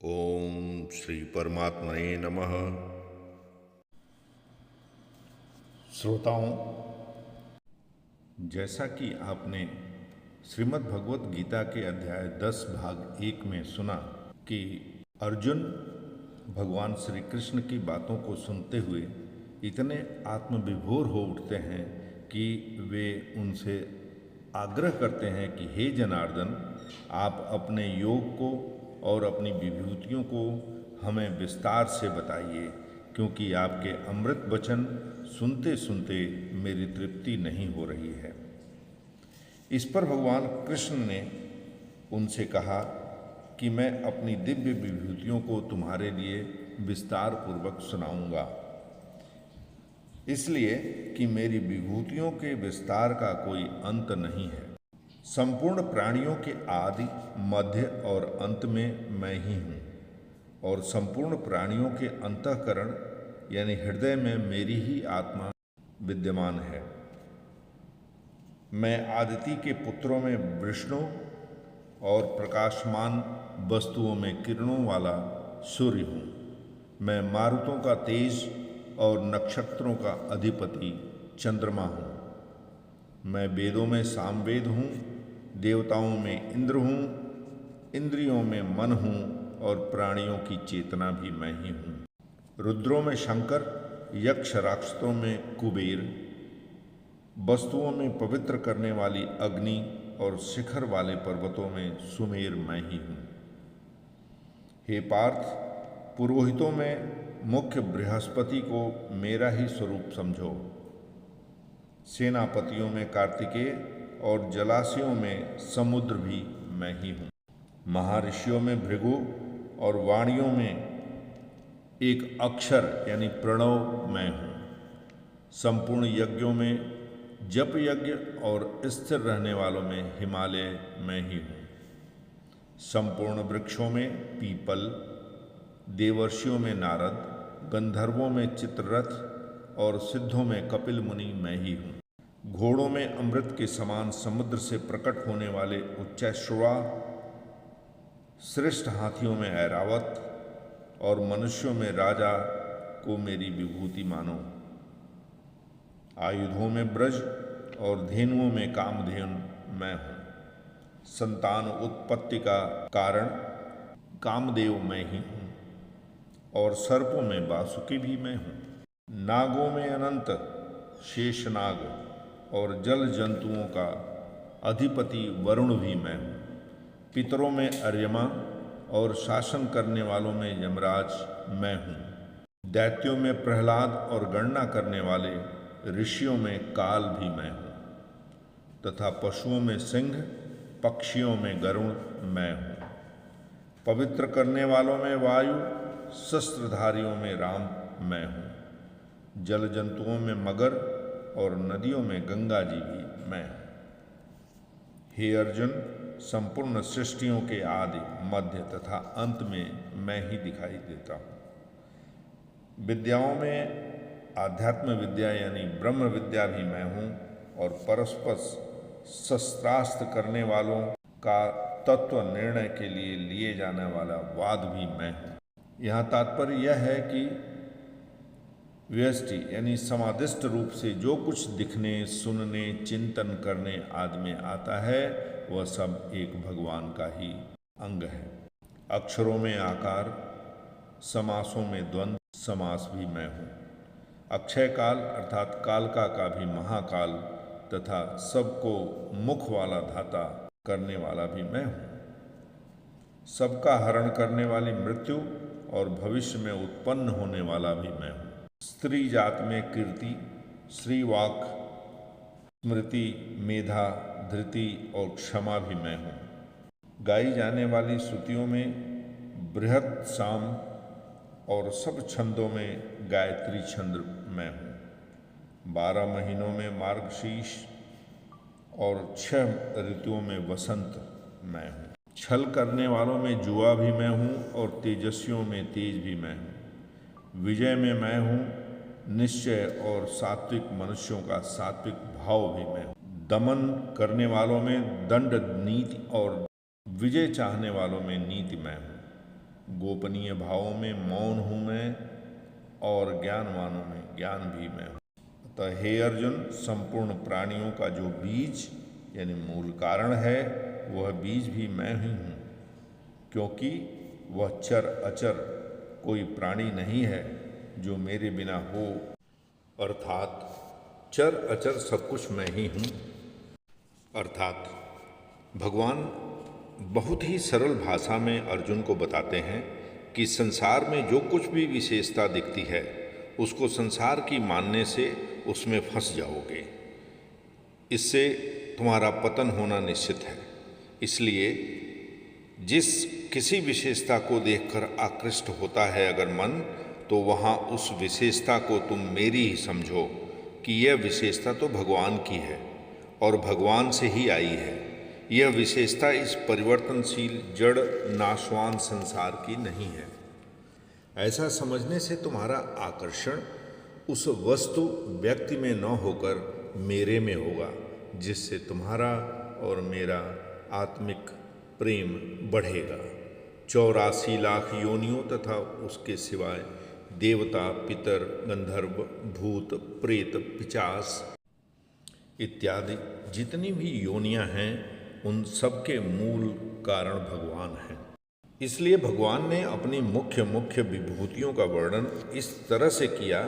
ओम श्री परमात्मने नमः। श्रोताओं, जैसा कि आपने श्रीमद् भगवत गीता के अध्याय 10 भाग 1 में सुना कि अर्जुन भगवान श्री कृष्ण की बातों को सुनते हुए इतने आत्मविभोर हो उठते हैं कि वे उनसे आग्रह करते हैं कि हे जनार्दन, आप अपने योग को और अपनी विभूतियों को हमें विस्तार से बताइए, क्योंकि आपके अमृत वचन सुनते सुनते मेरी तृप्ति नहीं हो रही है। इस पर भगवान कृष्ण ने उनसे कहा कि मैं अपनी दिव्य विभूतियों को तुम्हारे लिए विस्तार पूर्वक सुनाऊंगा, इसलिए कि मेरी विभूतियों के विस्तार का कोई अंत नहीं है। संपूर्ण प्राणियों के आदि, मध्य और अंत में मैं ही हूँ, और संपूर्ण प्राणियों के अंतःकरण यानी हृदय में मेरी ही आत्मा विद्यमान है। मैं आदिति के पुत्रों में विष्णु और प्रकाशमान वस्तुओं में किरणों वाला सूर्य हूँ। मैं मारुतों का तेज और नक्षत्रों का अधिपति चंद्रमा हूँ। मैं वेदों में सामवेद हूँ, देवताओं में इंद्र हूँ, इंद्रियों में मन हूँ और प्राणियों की चेतना भी मैं ही हूँ। रुद्रों में शंकर, यक्ष राक्षसों में कुबेर, वस्तुओं में पवित्र करने वाली अग्नि और शिखर वाले पर्वतों में सुमेर मैं ही हूँ। हे पार्थ, पुरोहितों में मुख्य बृहस्पति को मेरा ही स्वरूप समझो। सेनापतियों में कार्तिकेय और जलाशयों में समुद्र भी मैं ही हूँ। महर्षियों में भृगु और वाणियों में एक अक्षर यानी प्रणव मैं हूँ। संपूर्ण यज्ञों में जप यज्ञ और स्थिर रहने वालों में हिमालय मैं ही हूँ। संपूर्ण वृक्षों में पीपल, देवर्षियों में नारद, गंधर्वों में चित्ररथ और सिद्धों में कपिल मुनि मैं ही हूँ। घोड़ों में अमृत के समान समुद्र से प्रकट होने वाले उच्चैश्रवा, श्रेष्ठ हाथियों में ऐरावत और मनुष्यों में राजा को मेरी विभूति मानो। आयुधों में ब्रज और धेनुओं में कामधेनु मैं हूँ। संतान उत्पत्ति का कारण कामदेव मैं ही हूँ और सर्पों में वासुकी भी मैं हूँ। नागों में अनंत शेषनाग और जल जंतुओं का अधिपति वरुण भी मैं हूँ। पितरों में अर्यमा और शासन करने वालों में यमराज मैं हूँ। दैत्यों में प्रहलाद और गणना करने वाले ऋषियों में काल भी मैं हूँ, तथा पशुओं में सिंह, पक्षियों में गरुड़ मैं हूँ। पवित्र करने वालों में वायु, शस्त्रधारियों में राम मैं हूँ। जल जंतुओं में मगर और नदियों में गंगा जी भी मैं हूँ। हे अर्जुन, संपूर्ण सृष्टियों के आदि, मध्य तथा अंत में मैं ही दिखाई देता हूँ। विद्याओं में आध्यात्म विद्या यानी ब्रह्म विद्या भी मैं हूँ और परस्पर शस्त्रास्त्र करने वालों का तत्व निर्णय के लिए जाने वाला वाद भी मैं हूँ। यहाँ तात्पर्य यह है कि व्यष्टि यानी समादिष्ट रूप से जो कुछ दिखने, सुनने, चिंतन करने आदि में आता है वह सब एक भगवान का ही अंग है। अक्षरों में आकार, समासों में द्वंद्व समास भी मैं हूँ। अक्षय काल अर्थात कालका का भी महाकाल तथा सबको मुख वाला धाता करने वाला भी मैं हूँ। सबका हरण करने वाली मृत्यु और भविष्य में उत्पन्न होने वाला भी मैं हूँ। स्त्री जात में कीर्ति, श्रीवाक, स्मृति, मेधा, धृति और क्षमा भी मैं हूँ। गाई जाने वाली श्रुतियों में बृहत साम और सब छंदों में गायत्री छंद मैं हूँ। 12 महीनों में मार्गशीर्ष और 6 ऋतुओं में वसंत मैं हूँ। छल करने वालों में जुआ भी मैं हूँ और तेजस्वियों में तेज भी मैं हूँ। विजय में मैं हूँ, निश्चय और सात्विक मनुष्यों का सात्विक भाव भी मैं हूँ। दमन करने वालों में दंड नीति और विजय चाहने वालों में नीति मैं हूँ। गोपनीय भावों में मौन हूँ मैं और ज्ञानवानों में ज्ञान भी मैं हूँ। अतः हे अर्जुन, संपूर्ण प्राणियों का जो बीज यानी मूल कारण है वह बीज भी मैं ही हूँ, क्योंकि वह चर अचर कोई प्राणी नहीं है जो मेरे बिना हो, अर्थात चर अचर सब कुछ मैं ही हूँ। अर्थात भगवान बहुत ही सरल भाषा में अर्जुन को बताते हैं कि संसार में जो कुछ भी विशेषता दिखती है उसको संसार की मानने से उसमें फंस जाओगे, इससे तुम्हारा पतन होना निश्चित है। इसलिए जिस किसी विशेषता को देखकर आकृष्ट होता है अगर मन, तो वहाँ उस विशेषता को तुम मेरी ही समझो कि यह विशेषता तो भगवान की है और भगवान से ही आई है। यह विशेषता इस परिवर्तनशील जड़ नाशवान संसार की नहीं है। ऐसा समझने से तुम्हारा आकर्षण उस वस्तु व्यक्ति में न होकर मेरे में होगा, जिससे तुम्हारा और मेरा आत्मिक प्रेम बढ़ेगा। 84 लाख योनियों तथा उसके सिवाय देवता, पितर, गंधर्व, भूत, प्रेत, पिशाच इत्यादि जितनी भी योनियां हैं उन सबके मूल कारण भगवान हैं। इसलिए भगवान ने अपनी मुख्य विभूतियों का वर्णन इस तरह से किया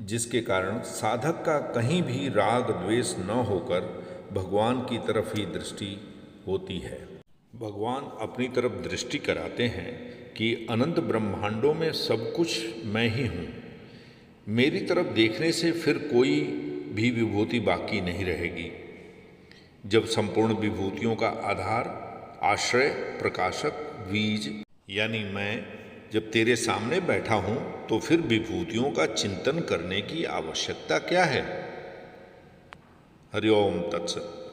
जिसके कारण साधक का कहीं भी राग द्वेष न होकर भगवान की तरफ ही दृष्टि होती है। भगवान अपनी तरफ दृष्टि कराते हैं कि अनंत ब्रह्मांडों में सब कुछ मैं ही हूँ। मेरी तरफ देखने से फिर कोई भी विभूति बाकी नहीं रहेगी। जब संपूर्ण विभूतियों का आधार, आश्रय, प्रकाशक, बीज यानी मैं जब तेरे सामने बैठा हूं, तो फिर विभूतियों का चिंतन करने की आवश्यकता क्या है? हरि ओम तत्सत।